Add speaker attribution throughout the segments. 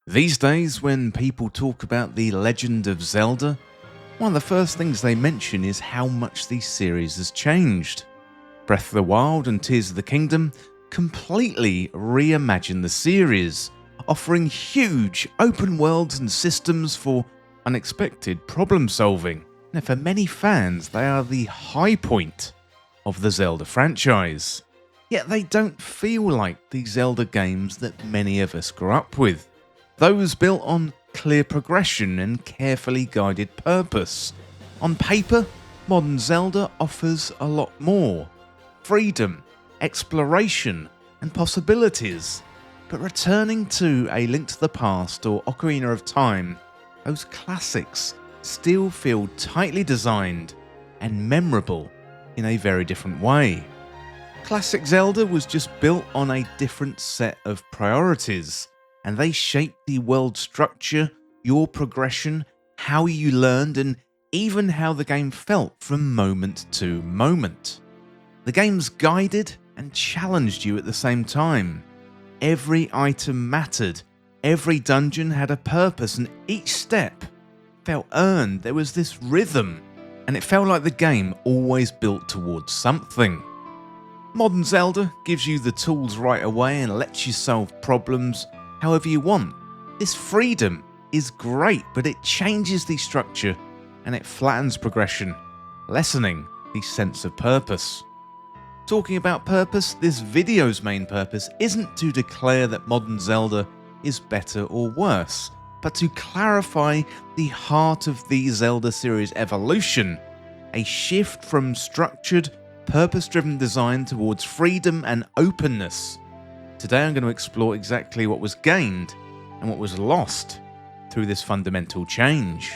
Speaker 1: These days, when people talk about The Legend of Zelda, one of the first things they mention is how much the series has changed. Breath of the Wild and Tears of the Kingdom completely reimagined the series, offering huge open worlds and systems for unexpected problem solving. Now, for many fans, they are the high point of the Zelda franchise. Yet they don't feel like the Zelda games that many of us grew up with. Those built on clear progression and carefully guided purpose. On paper, modern Zelda offers a lot more. Freedom, exploration, and possibilities. But returning to A Link to the Past or Ocarina of Time, those classics still feel tightly designed and memorable in a very different way. Classic Zelda was just built on a different set of priorities, and they shaped the world structure, your progression, how you learned, and even how the game felt from moment to moment. The games guided and challenged you at the same time. Every item mattered, every dungeon had a purpose, and each step felt earned. There was this rhythm, and it felt like the game always built towards something. Modern Zelda gives you the tools right away and lets you solve problems however you want. This freedom is great, but it changes the structure and it flattens progression, lessening the sense of purpose. Talking about purpose, this video's main purpose isn't to declare that modern Zelda is better or worse, but to clarify the heart of the Zelda series evolution, a shift from structured, purpose-driven design towards freedom and openness. Today I'm going to explore exactly what was gained and what was lost through this fundamental change.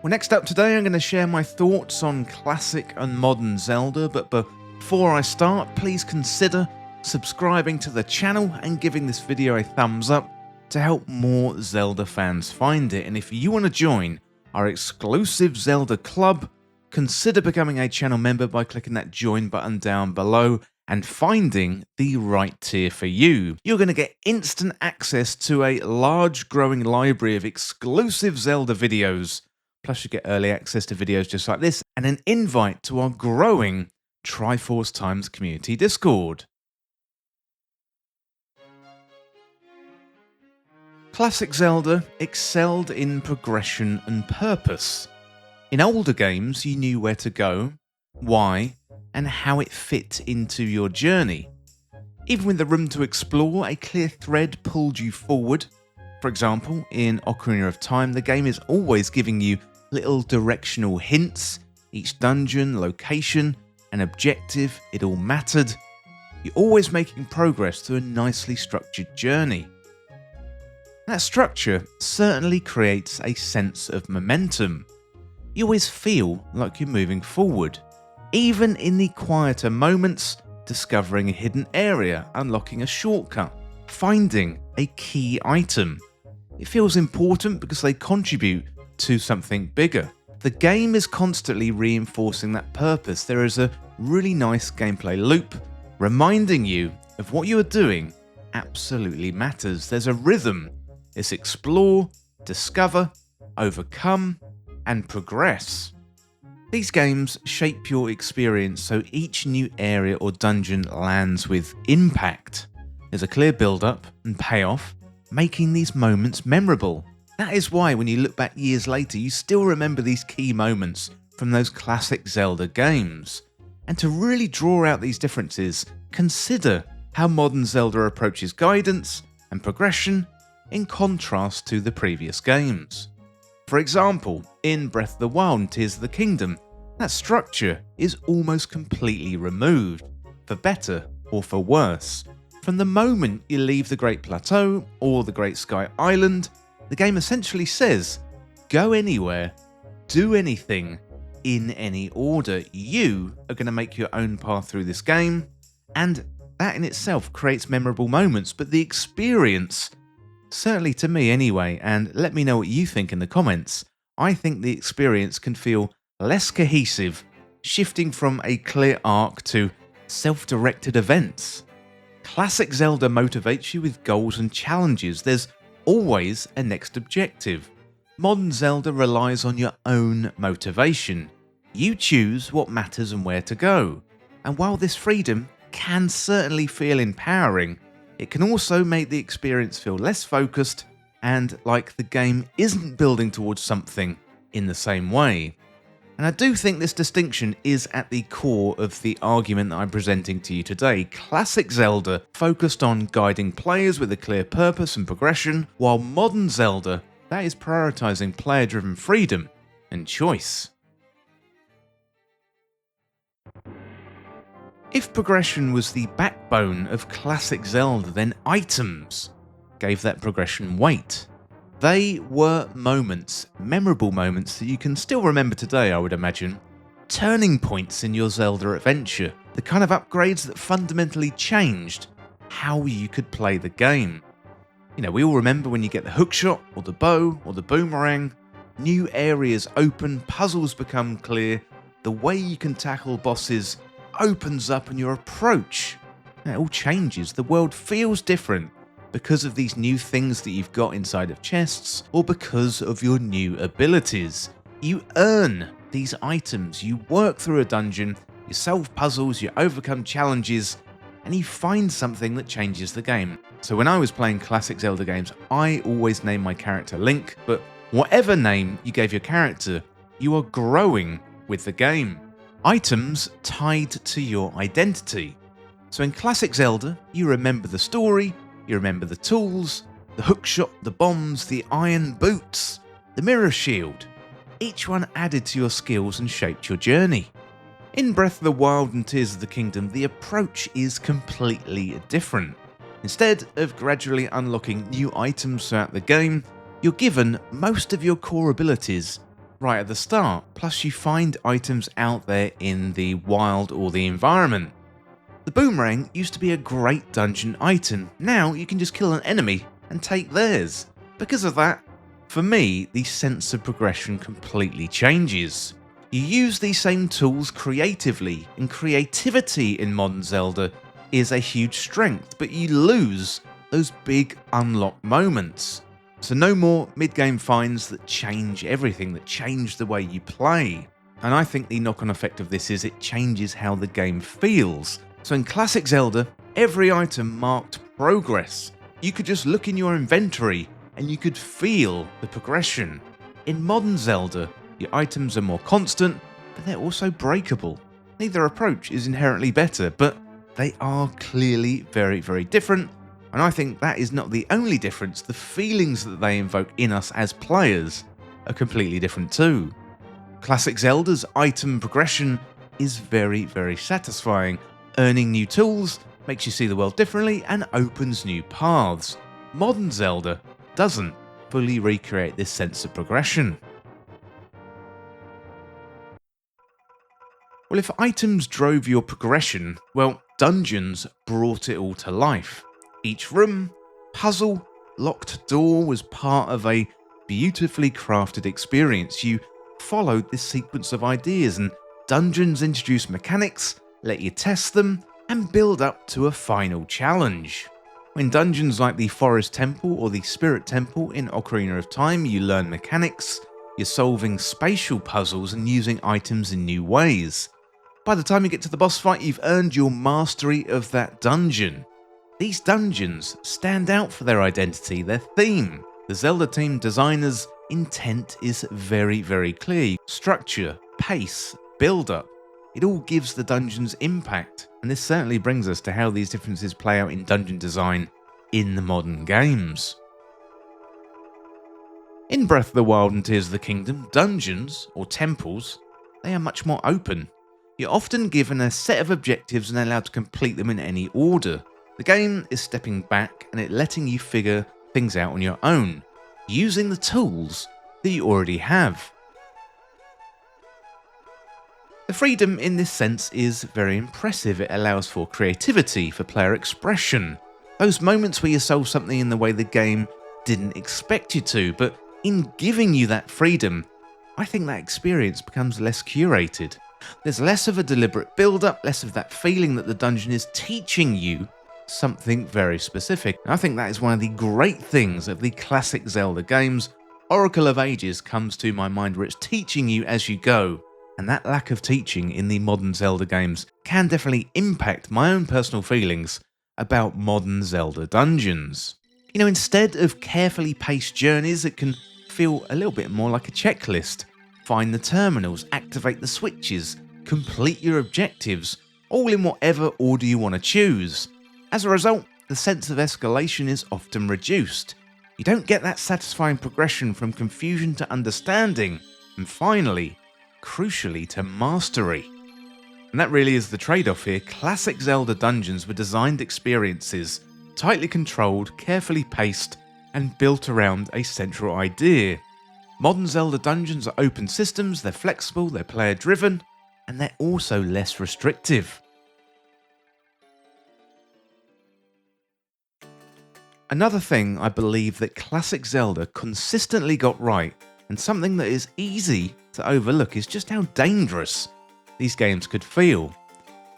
Speaker 1: Well, next up today I'm going to share my thoughts on classic and modern Zelda, but before I start, please consider subscribing to the channel and giving this video a thumbs up to help more Zelda fans find it. And if you want to join our exclusive Zelda club, consider becoming a channel member by clicking that join button down below and finding the right tier for you. You're going to get instant access to a large growing library of exclusive Zelda videos, plus you get early access to videos just like this and an invite to our growing Triforce Times community Discord. Classic Zelda excelled in progression and purpose. In older games, you knew where to go, why, and how it fit into your journey. Even with the room to explore, a clear thread pulled you forward. For example, in Ocarina of Time, the game is always giving you little directional hints. Each dungeon, location, and objective, it all mattered. You're always making progress through a nicely structured journey. That structure certainly creates a sense of momentum. You always feel like you're moving forward. Even in the quieter moments, discovering a hidden area, unlocking a shortcut, finding a key item. It feels important because they contribute to something bigger. The game is constantly reinforcing that purpose. There is a really nice gameplay loop, reminding you of what you are doing absolutely matters. There's a rhythm. It's explore, discover, overcome, and progress. These games shape your experience so each new area or dungeon lands with impact. There's a clear build-up and payoff, making these moments memorable. That is why when you look back years later, you still remember these key moments from those classic Zelda games. And to really draw out these differences, consider how modern Zelda approaches guidance and progression in contrast to the previous games. For example, in Breath of the Wild and Tears of the Kingdom, that structure is almost completely removed, for better or for worse. From the moment you leave the Great Plateau or the Great Sky Island, the game essentially says, go anywhere, do anything, in any order. You are going to make your own path through this game, and that in itself creates memorable moments, but the experience, certainly to me anyway, and let me know what you think in the comments, I think the experience can feel less cohesive, shifting from a clear arc to self-directed events. Classic Zelda motivates you with goals and challenges. There's always a next objective. Modern Zelda relies on your own motivation. You choose what matters and where to go. And while this freedom can certainly feel empowering, it can also make the experience feel less focused and like the game isn't building towards something in the same way. And I do think this distinction is at the core of the argument that I'm presenting to you today. Classic Zelda focused on guiding players with a clear purpose and progression, while modern Zelda, that is prioritizing player-driven freedom and choice. If progression was the backbone of classic Zelda, then items gave that progression weight. They were moments, memorable moments that you can still remember today, I would imagine. Turning points in your Zelda adventure, the kind of upgrades that fundamentally changed how you could play the game. You know, we all remember when you get the hookshot, or the bow, or the boomerang, new areas open, puzzles become clear, the way you can tackle bosses opens up and your approach, it all changes. The world feels different because of these new things that you've got inside of chests, or because of your new abilities. You earn these items, you work through a dungeon, you solve puzzles, you overcome challenges, and you find something that changes the game. So when I was playing classic Zelda games, I always named my character Link, but whatever name you gave your character, you are growing with the game. Items tied to your identity. So in classic Zelda, you remember the story, you remember the tools, the hookshot, the bombs, the iron boots, the mirror shield. Each one added to your skills and shaped your journey. In Breath of the Wild and Tears of the Kingdom, the approach is completely different. Instead of gradually unlocking new items throughout the game, you're given most of your core abilities right at the start, plus you find items out there in the wild or the environment. The boomerang used to be a great dungeon item, now you can just kill an enemy and take theirs. Because of that, for me, the sense of progression completely changes. You use these same tools creatively, and creativity in modern Zelda is a huge strength, but you lose those big unlock moments. So no more mid-game finds that change everything, that change the way you play. And I think the knock-on effect of this is it changes how the game feels. So in classic Zelda, every item marked progress. You could just look in your inventory and you could feel the progression. In modern Zelda, your items are more constant, but they're also breakable. Neither approach is inherently better, but they are clearly very, very different. And I think that is not the only difference. The feelings that they invoke in us as players are completely different too. Classic Zelda's item progression is very, very satisfying. Earning new tools makes you see the world differently and opens new paths. Modern Zelda doesn't fully recreate this sense of progression. Well, if items drove your progression, well, dungeons brought it all to life. Each room, puzzle, locked door was part of a beautifully crafted experience. You followed this sequence of ideas, and dungeons introduced mechanics, let you test them, and build up to a final challenge. In dungeons like the Forest Temple or the Spirit Temple in Ocarina of Time, you learn mechanics, you're solving spatial puzzles and using items in new ways. By the time you get to the boss fight, you've earned your mastery of that dungeon. These dungeons stand out for their identity, their theme. The Zelda team designers' intent is very, very clear. Structure, pace, build-up. It all gives the dungeons impact, and this certainly brings us to how these differences play out in dungeon design in the modern games. In Breath of the Wild and Tears of the Kingdom, dungeons, or temples, they are much more open. You're often given a set of objectives and allowed to complete them in any order. The game is stepping back and letting you figure things out on your own, using the tools that you already have. The freedom in this sense is very impressive. It allows for creativity, for player expression. Those moments where you solve something in the way the game didn't expect you to, but in giving you that freedom, I think that experience becomes less curated. There's less of a deliberate build-up, less of that feeling that the dungeon is teaching you something very specific. And I think that is one of the great things of the classic Zelda games. Oracle of Ages comes to my mind where it's teaching you as you go. And that lack of teaching in the modern Zelda games can definitely impact my own personal feelings about modern Zelda dungeons. Instead of carefully paced journeys, it can feel a little bit more like a checklist. Find the terminals, activate the switches, complete your objectives, all in whatever order you want to choose. As a result, the sense of escalation is often reduced. You don't get that satisfying progression from confusion to understanding, and finally, crucially, to mastery. And that really is the trade-off here. Classic Zelda dungeons were designed experiences, tightly controlled, carefully paced, and built around a central idea. Modern Zelda dungeons are open systems, they're flexible, they're player-driven, and they're also less restrictive. Another thing I believe that classic Zelda consistently got right, and something that is easy to overlook, is just how dangerous these games could feel.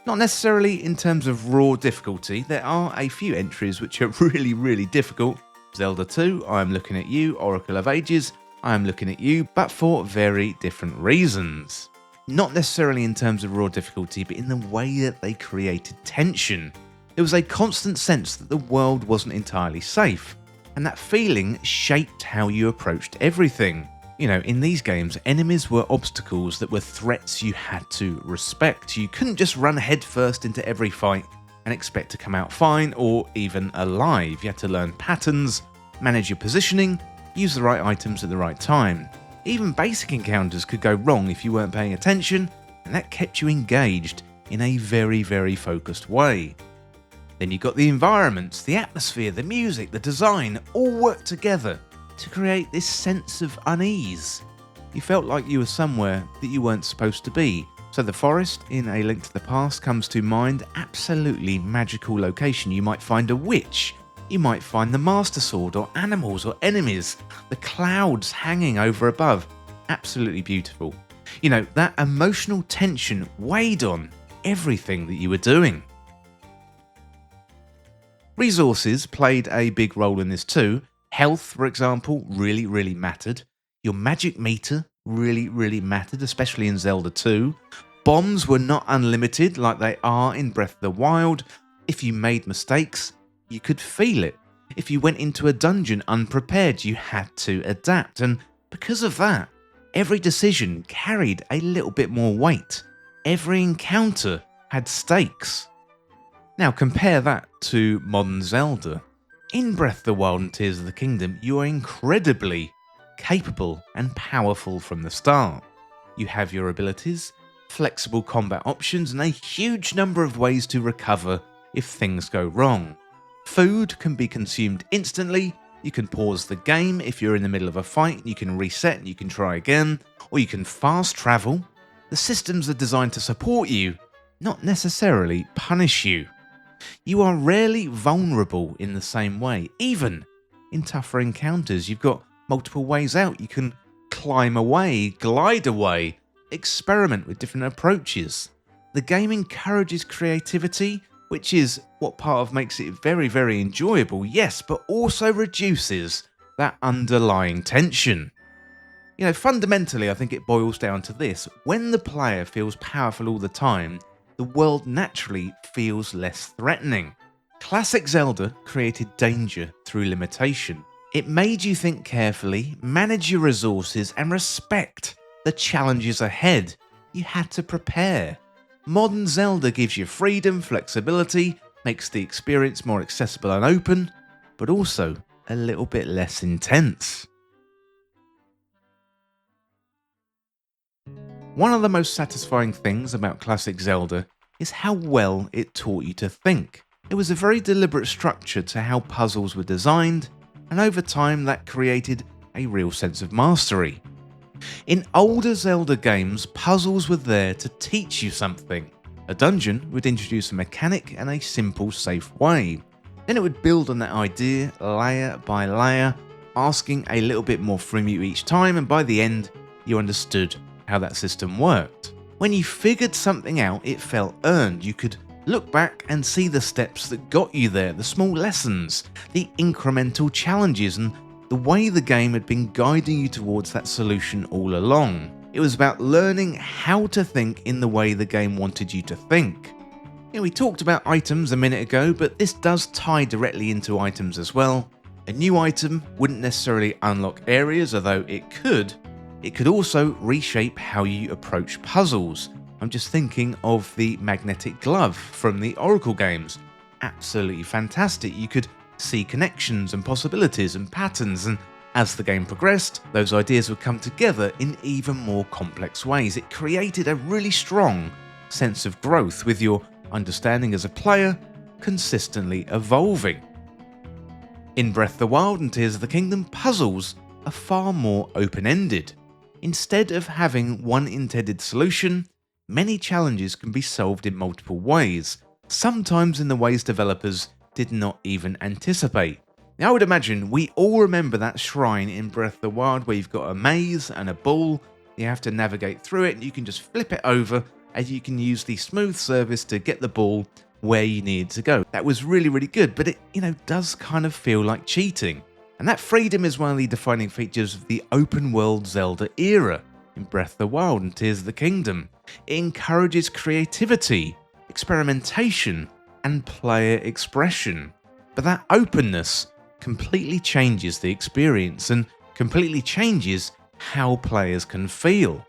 Speaker 1: Not necessarily in terms of raw difficulty, there are a few entries which are really difficult. Zelda 2, I am looking at you, Oracle of Ages, I am looking at you, but for very different reasons. Not necessarily in terms of raw difficulty, but in the way that they created tension. There was a constant sense that the world wasn't entirely safe, and that feeling shaped how you approached everything. In these games, enemies were obstacles that were threats you had to respect. You couldn't just run headfirst into every fight and expect to come out fine or even alive. You had to learn patterns, manage your positioning, use the right items at the right time. Even basic encounters could go wrong if you weren't paying attention, and that kept you engaged in a very focused way. Then you got the environments, the atmosphere, the music, the design, all worked together to create this sense of unease. You felt like you were somewhere that you weren't supposed to be. So the forest in A Link to the Past comes to mind, absolutely magical location. You might find a witch, you might find the Master Sword or animals or enemies, the clouds hanging over above, absolutely beautiful. That emotional tension weighed on everything that you were doing. Resources played a big role in this too. Health, for example, really mattered. Your magic meter really mattered, especially in Zelda 2. Bombs were not unlimited like they are in Breath of the Wild. If you made mistakes, you could feel it. If you went into a dungeon unprepared, you had to adapt. And because of that, every decision carried a little bit more weight. Every encounter had stakes. Now compare that to modern Zelda. In Breath of the Wild and Tears of the Kingdom, you are incredibly capable and powerful from the start. You have your abilities, flexible combat options, and a huge number of ways to recover if things go wrong. Food can be consumed instantly, you can pause the game if you're in the middle of a fight, you can reset and you can try again, or you can fast travel. The systems are designed to support you, not necessarily punish you. You are rarely vulnerable in the same way. Even in tougher encounters, you've got multiple ways out. You can climb away, glide away, experiment with different approaches. The game encourages creativity, which is what part of makes it very enjoyable, yes, but also reduces that underlying tension. Fundamentally, I think it boils down to this. When the player feels powerful all the time, the world naturally feels less threatening. Classic Zelda created danger through limitation. It made you think carefully, manage your resources, and respect the challenges ahead. You had to prepare. Modern Zelda gives you freedom, flexibility, makes the experience more accessible and open, but also a little bit less intense. One of the most satisfying things about classic Zelda is how well it taught you to think. It was a very deliberate structure to how puzzles were designed, and over time that created a real sense of mastery. In older Zelda games, puzzles were there to teach you something. A dungeon would introduce a mechanic and a simple, safe way. Then it would build on that idea layer by layer, asking a little bit more from you each time, and by the end, you understood how that system worked. When you figured something out, it felt earned. You could Look back and see the steps that got you there, the small lessons, the incremental challenges, and the way the game had been guiding you towards that solution all along. It was about learning how to think in the way the game wanted you to think. We talked about items a minute ago, but this does tie directly into items as well. A new item wouldn't necessarily unlock areas, although it could. It could also reshape how you approach puzzles. I'm just thinking of the magnetic glove from the Oracle games. Absolutely fantastic. You could see connections and possibilities and patterns, and as the game progressed, those ideas would come together in even more complex ways. It created a really strong sense of growth, with your understanding as a player consistently evolving. In Breath of the Wild and Tears of the Kingdom, puzzles are far more open-ended. Instead of having one intended solution, many challenges can be solved in multiple ways, sometimes in the ways developers did not even anticipate. Now, I would imagine we all remember that shrine in Breath of the Wild where you've got a maze and a ball, you have to navigate through it, and you can just flip it over and you can use the smooth surface to get the ball where you need to go. That was really, really good, but it, does kind of feel like cheating. And that freedom is one of the defining features of the open world Zelda era in Breath of the Wild and Tears of the Kingdom. It encourages creativity, experimentation, and player expression. But that openness completely changes the experience and completely changes how players can feel.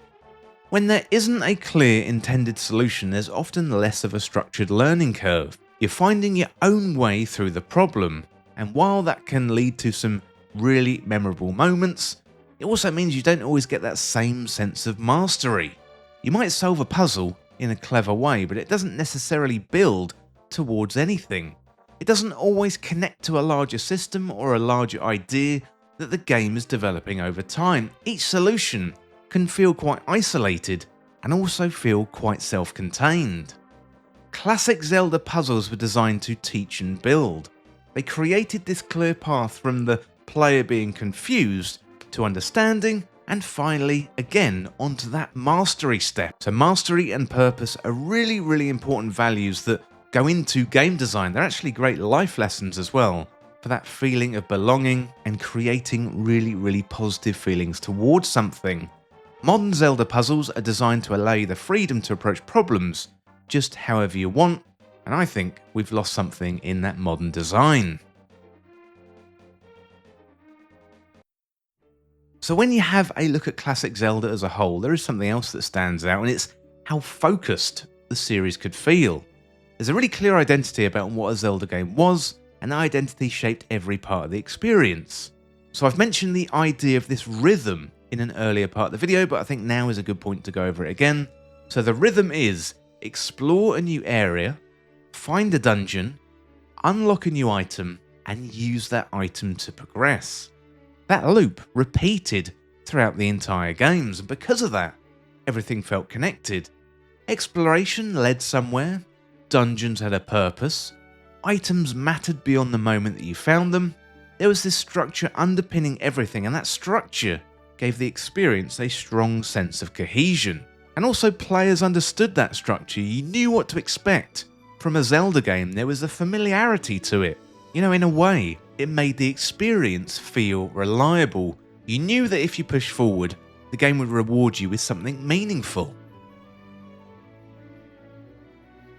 Speaker 1: When there isn't a clear intended solution, there's often less of a structured learning curve. You're finding your own way through the problem, and while that can lead to some really memorable moments, it also means you don't always get that same sense of mastery. You might solve a puzzle in a clever way, but it doesn't necessarily build towards anything. It doesn't always connect to a larger system or a larger idea that the game is developing over time. Each solution can feel quite isolated and also feel quite self-contained. Classic Zelda puzzles were designed to teach and build. They created this clear path from the player being confused to understanding, and finally, again, onto that mastery step. So mastery and purpose are really, really important values that go into game design. They're actually great life lessons as well, for that feeling of belonging and creating really, really positive feelings towards something. Modern Zelda puzzles are designed to allow you the freedom to approach problems just however you want, and I think we've lost something in that modern design. So when you have a look at classic Zelda as a whole, there is something else that stands out, and it's how focused the series could feel. There's a really clear identity about what a Zelda game was, and that identity shaped every part of the experience. So I've mentioned the idea of this rhythm in an earlier part of the video, but I think now is a good point to go over it again. So the rhythm is explore a new area, find a dungeon, unlock a new item, and use that item to progress. That loop repeated throughout the entire games, and because of that, everything felt connected. Exploration led somewhere, dungeons had a purpose, items mattered beyond the moment that you found them. There was this structure underpinning everything, and that structure gave the experience a strong sense of cohesion. And also players understood that structure. You knew what to expect. From a Zelda game, there was a familiarity to it. In a way, it made the experience feel reliable. You knew that if you pushed forward, the game would reward you with something meaningful.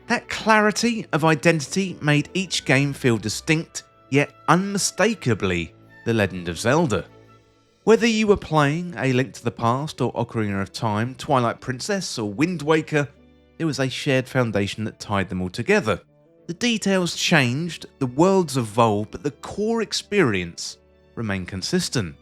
Speaker 1: That clarity of identity made each game feel distinct, yet unmistakably The Legend of Zelda. Whether you were playing A Link to the Past or Ocarina of Time, Twilight Princess or Wind Waker, there was a shared foundation that tied them all together. The details changed, the worlds evolved, but the core experience remained consistent.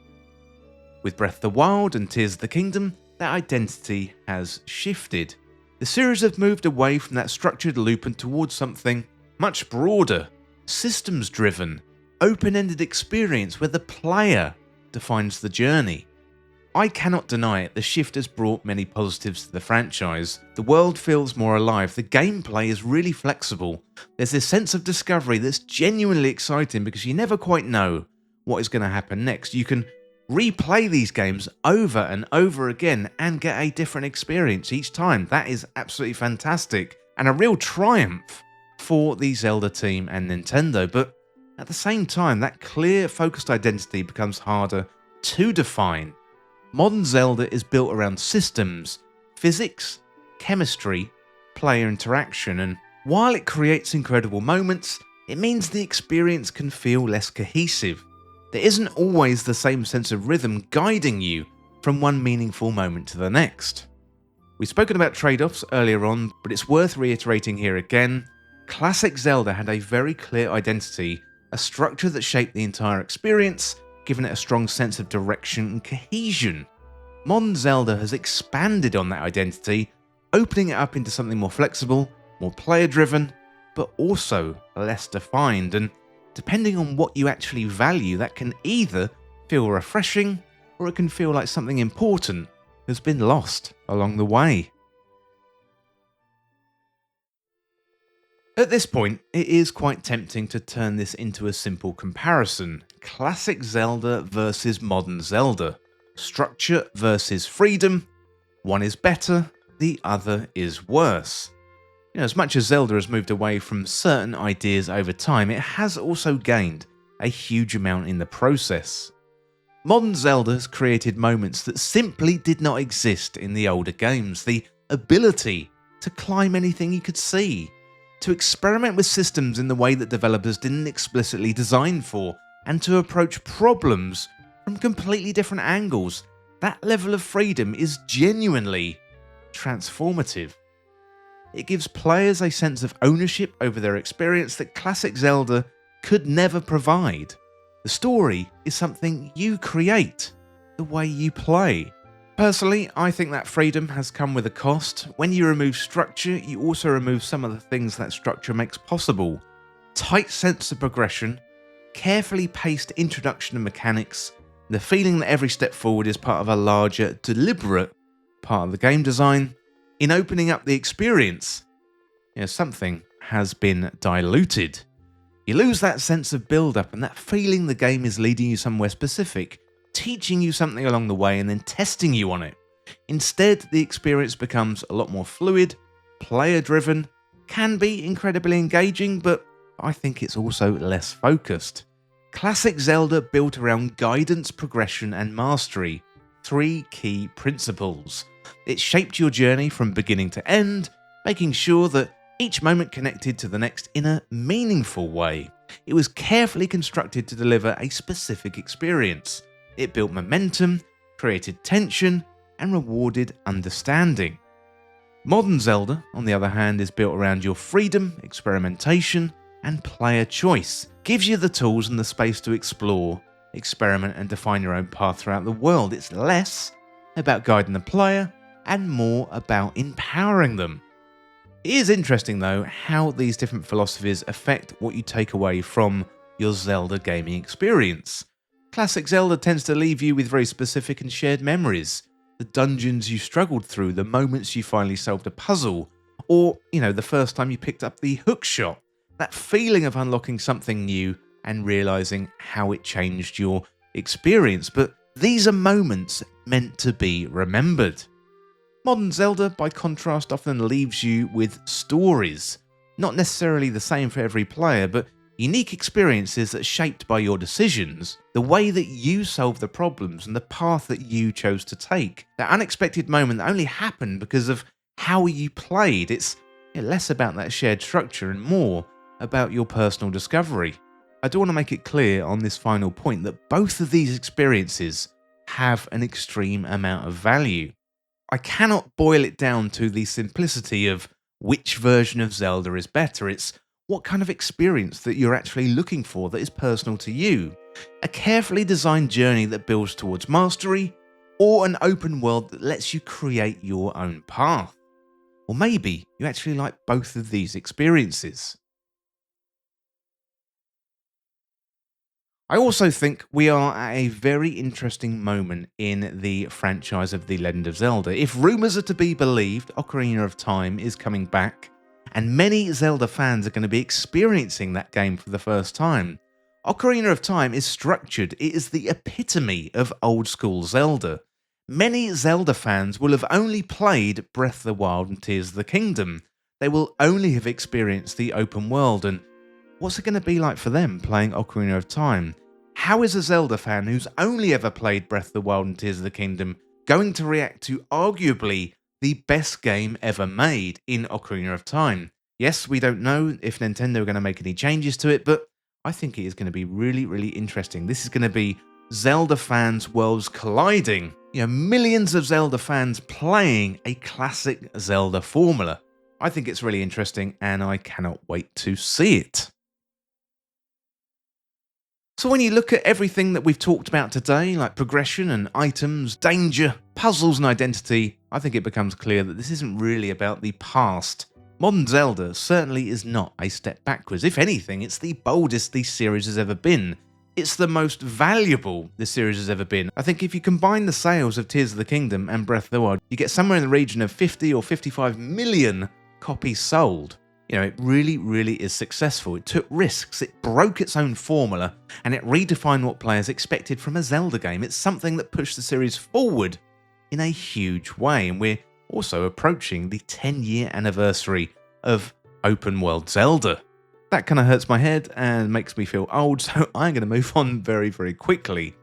Speaker 1: With Breath of the Wild and Tears of the Kingdom, that identity has shifted. The series have moved away from that structured loop and towards something much broader, systems-driven, open-ended experience where the player defines the journey. I cannot deny it, the shift has brought many positives to the franchise. The world feels more alive, the gameplay is really flexible. There's this sense of discovery that's genuinely exciting because you never quite know what is going to happen next. You can replay these games over and over again and get a different experience each time. That is absolutely fantastic and a real triumph for the Zelda team and Nintendo, but at the same time, that clear, focused identity becomes harder to define. Modern Zelda is built around systems, physics, chemistry, player interaction, and while it creates incredible moments, it means the experience can feel less cohesive. There isn't always the same sense of rhythm guiding you from one meaningful moment to the next. We've spoken about trade-offs earlier on, but it's worth reiterating here again. Classic Zelda had a very clear identity, a structure that shaped the entire experience, giving it a strong sense of direction and cohesion. Modern Zelda has expanded on that identity, opening it up into something more flexible, more player-driven, but also less defined, and depending on what you actually value, that can either feel refreshing, or it can feel like something important has been lost along the way. At this point, it is quite tempting to turn this into a simple comparison. Classic Zelda versus modern Zelda. Structure versus freedom. One is better, the other is worse. As much as Zelda has moved away from certain ideas over time, it has also gained a huge amount in the process. Modern Zelda has created moments that simply did not exist in the older games. The ability to climb anything you could see, to experiment with systems in the way that developers didn't explicitly design for, and to approach problems from completely different angles. That level of freedom is genuinely transformative. It gives players a sense of ownership over their experience that classic Zelda could never provide. The story is something you create, the way you play. Personally, I think that freedom has come with a cost. When you remove structure, you also remove some of the things that structure makes possible. Tight sense of progression, carefully paced introduction of mechanics, the feeling that every step forward is part of a larger, deliberate part of the game design. In opening up the experience, something has been diluted. You lose that sense of build-up and that feeling the game is leading you somewhere specific, teaching you something along the way and then testing you on it. Instead, the experience becomes a lot more fluid, player-driven, can be incredibly engaging, but I think it's also less focused. Classic Zelda built around guidance, progression, and mastery. 3 key principles. It shaped your journey from beginning to end, making sure that each moment connected to the next in a meaningful way. It was carefully constructed to deliver a specific experience. It built momentum, created tension, and rewarded understanding. Modern Zelda, on the other hand, is built around your freedom, experimentation, and player choice. Gives you the tools and the space to explore, experiment, and define your own path throughout the world. It's less about guiding the player and more about empowering them. It is interesting though how these different philosophies affect what you take away from your Zelda gaming experience. Classic Zelda tends to leave you with very specific and shared memories. The dungeons you struggled through, the moments you finally solved a puzzle, or, the first time you picked up the hookshot. That feeling of unlocking something new and realizing how it changed your experience. But these are moments meant to be remembered. Modern Zelda, by contrast, often leaves you with stories. Not necessarily the same for every player, but unique experiences that are shaped by your decisions, the way that you solve the problems and the path that you chose to take. That unexpected moment that only happened because of how you played. It's less about that shared structure and more about your personal discovery. I do want to make it clear on this final point that both of these experiences have an extreme amount of value. I cannot boil it down to the simplicity of which version of Zelda is better. It's what kind of experience that you're actually looking for that is personal to you. A carefully designed journey that builds towards mastery, or an open world that lets you create your own path. Or maybe you actually like both of these experiences. I also think we are at a very interesting moment in the franchise of The Legend of Zelda. If rumours are to be believed, Ocarina of Time is coming back, and many Zelda fans are going to be experiencing that game for the first time. Ocarina of Time is structured, it is the epitome of old school Zelda. Many Zelda fans will have only played Breath of the Wild and Tears of the Kingdom, they will only have experienced the open world, and what's it going to be like for them playing Ocarina of Time? How is a Zelda fan who's only ever played Breath of the Wild and Tears of the Kingdom going to react to arguably the best game ever made in Ocarina of Time? Yes, we don't know if Nintendo are going to make any changes to it, but I think it is going to be really, really interesting. This is going to be Zelda fans' worlds colliding. Millions of Zelda fans playing a classic Zelda formula. I think it's really interesting, and I cannot wait to see it. So when you look at everything that we've talked about today, like progression and items, danger, puzzles and identity, I think it becomes clear that this isn't really about the past. Modern Zelda certainly is not a step backwards. If anything, it's the boldest the series has ever been. It's the most valuable the series has ever been. I think if you combine the sales of Tears of the Kingdom and Breath of the Wild, you get somewhere in the region of 50 or 55 million copies sold. It really, really is successful. It took risks, it broke its own formula, and it redefined what players expected from a Zelda game. It's something that pushed the series forward in a huge way, and we're also approaching the 10-year anniversary of open world Zelda. That kind of hurts my head and makes me feel old, so I'm going to move on very, very quickly.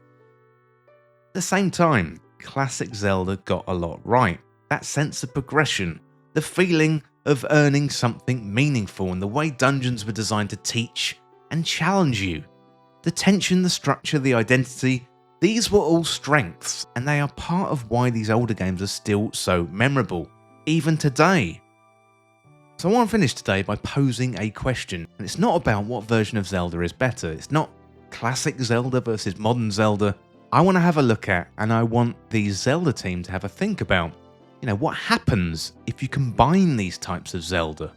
Speaker 1: At the same time, classic Zelda got a lot right. That sense of progression, the feeling of earning something meaningful, and the way dungeons were designed to teach and challenge you. The tension, the structure, the identity, these were all strengths, and they are part of why these older games are still so memorable, even today. So I want to finish today by posing a question, and it's not about what version of Zelda is better. It's not classic Zelda versus modern Zelda. I want to have a look at, and I want the Zelda team to have a think about, what happens if you combine these types of Zelda?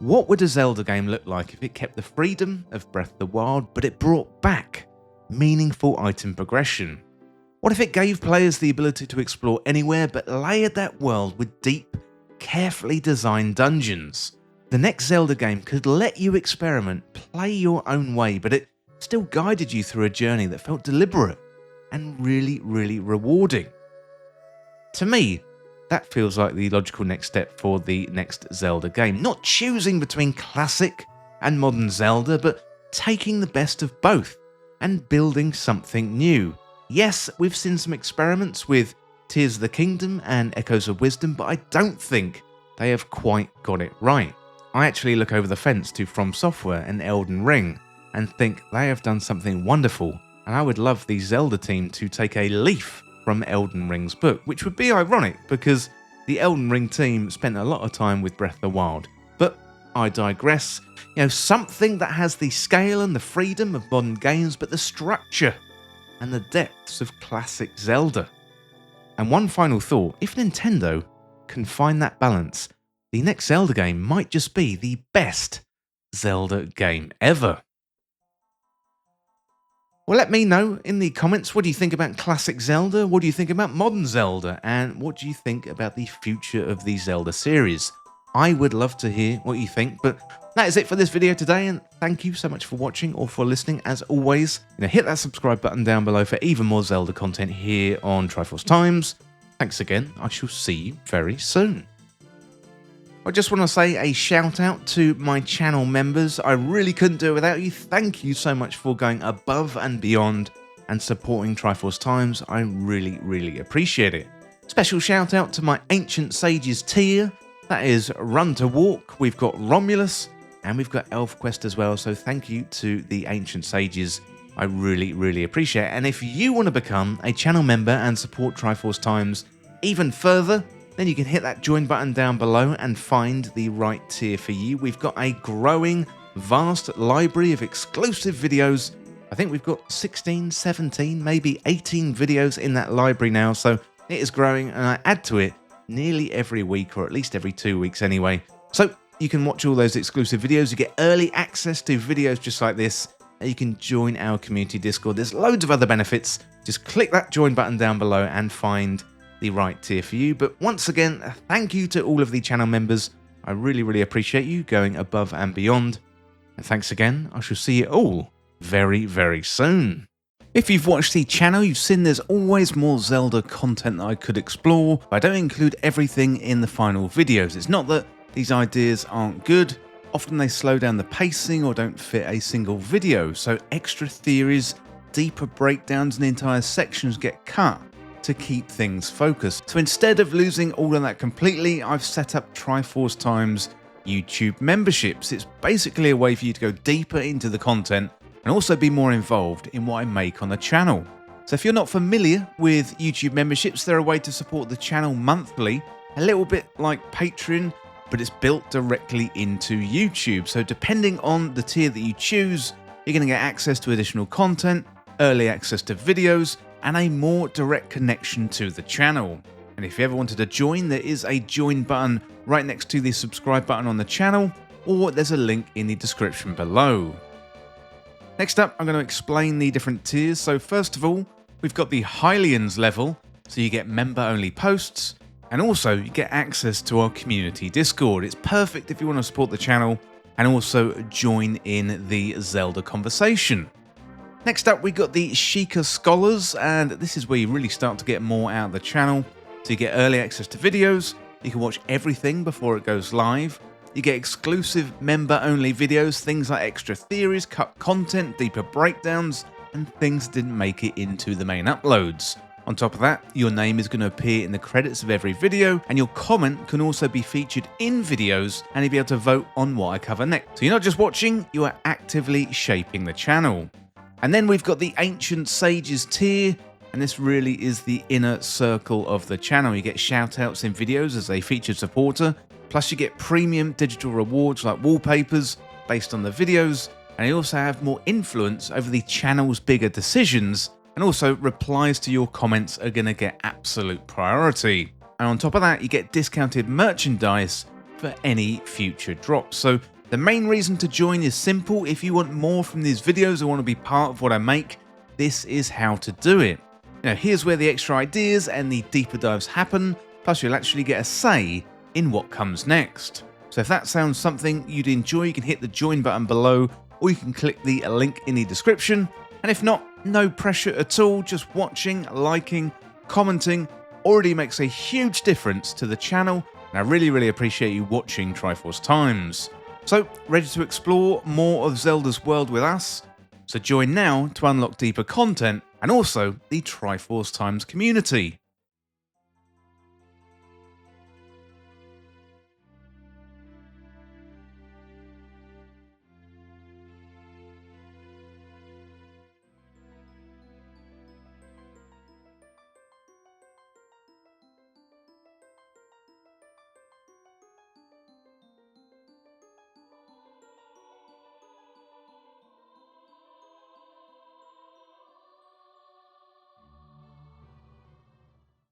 Speaker 1: What would a Zelda game look like if it kept the freedom of Breath of the Wild, but it brought back meaningful item progression? What if it gave players the ability to explore anywhere, but layered that world with deep, carefully designed dungeons? The next Zelda game could let you experiment, play your own way, but it still guided you through a journey that felt deliberate and really, really rewarding. To me, that feels like the logical next step for the next Zelda game. Not choosing between classic and modern Zelda, but taking the best of both and building something new. Yes, we've seen some experiments with Tears of the Kingdom and Echoes of Wisdom, but I don't think they have quite got it right. I actually look over the fence to From Software and Elden Ring and think they have done something wonderful, and I would love the Zelda team to take a leaf from Elden Ring's book, which would be ironic because the Elden Ring team spent a lot of time with Breath of the Wild. But I digress. Something that has the scale and the freedom of modern games, but the structure and the depths of classic Zelda. And one final thought, if Nintendo can find that balance, the next Zelda game might just be the best Zelda game ever. Well, let me know in the comments, what do you think about classic Zelda? What do you think about modern Zelda? And what do you think about the future of the Zelda series? I would love to hear what you think, but that is it for this video today, and thank you so much for watching or for listening. As always, hit that subscribe button down below for even more Zelda content here on Triforce Times. Thanks again, I shall see you very soon. I just want to say a shout out to my channel members. I really couldn't do it without you. Thank you so much for going above and beyond and supporting Triforce Times. I really, really appreciate it. Special shout out to my Ancient Sages tier. That is Run to Walk. We've got Romulus and we've got ElfQuest as well. So thank you to the Ancient Sages. I really, really appreciate it. And if you want to become a channel member and support Triforce Times even further, then you can hit that join button down below and find the right tier for you. We've got a growing, vast library of exclusive videos. I think we've got 16, 17, maybe 18 videos in that library now, so it is growing, and I add to it nearly every week, or at least every 2 weeks anyway. So you can watch all those exclusive videos, you get early access to videos just like this, and you can join our community Discord. There's loads of other benefits. Just click that join button down below and find the right tier for you. But once again, thank you to all of the channel members. I really, really appreciate you going above and beyond. And thanks again. I shall see you all very, very soon. If you've watched the channel, you've seen there's always more Zelda content that I could explore. I don't include everything in the final videos. It's not that these ideas aren't good. Often they slow down the pacing or don't fit a single video, so extra theories, deeper breakdowns and entire sections get cut to keep things focused. So instead of losing all of that completely, I've set up Triforce Time's YouTube memberships. It's basically a way for you to go deeper into the content and also be more involved in what I make on the channel. So if you're not familiar with YouTube memberships, they're a way to support the channel monthly, a little bit like Patreon, but it's built directly into YouTube. So depending on the tier that you choose, you're going to get access to additional content, early access to videos, and a more direct connection to the channel. And if you ever wanted to join, there is a join button right next to the subscribe button on the channel, or there's a link in the description below. Next up, I'm going to explain the different tiers. So first of all, we've got the Hylians level, so you get member-only posts, and also you get access to our community Discord. It's perfect if you want to support the channel and also join in the Zelda conversation. Next up, we got the Sheikah Scholars, and this is where you really start to get more out of the channel. So you get early access to videos, you can watch everything before it goes live, you get exclusive member-only videos, things like extra theories, cut content, deeper breakdowns, and things that didn't make it into the main uploads. On top of that, your name is going to appear in the credits of every video, and your comment can also be featured in videos, and you'll be able to vote on what I cover next. So you're not just watching, you are actively shaping the channel. And then we've got the Ancient Sages tier, and this really is the inner circle of the channel. You get shoutouts in videos as a featured supporter, plus you get premium digital rewards like wallpapers based on the videos, and you also have more influence over the channel's bigger decisions, and also replies to your comments are going to get absolute priority. And on top of that, you get discounted merchandise for any future drops. So the main reason to join is simple. If you want more from these videos or want to be part of what I make, this is how to do it. Now, here's where the extra ideas and the deeper dives happen, plus you'll actually get a say in what comes next. So if that sounds something you'd enjoy, you can hit the join button below, or you can click the link in the description. And if not, no pressure at all, just watching, liking, commenting already makes a huge difference to the channel, and I really appreciate you watching Triforce Times. So, ready to explore more of Zelda's world with us? So join now to unlock deeper content and also the Triforce Times community.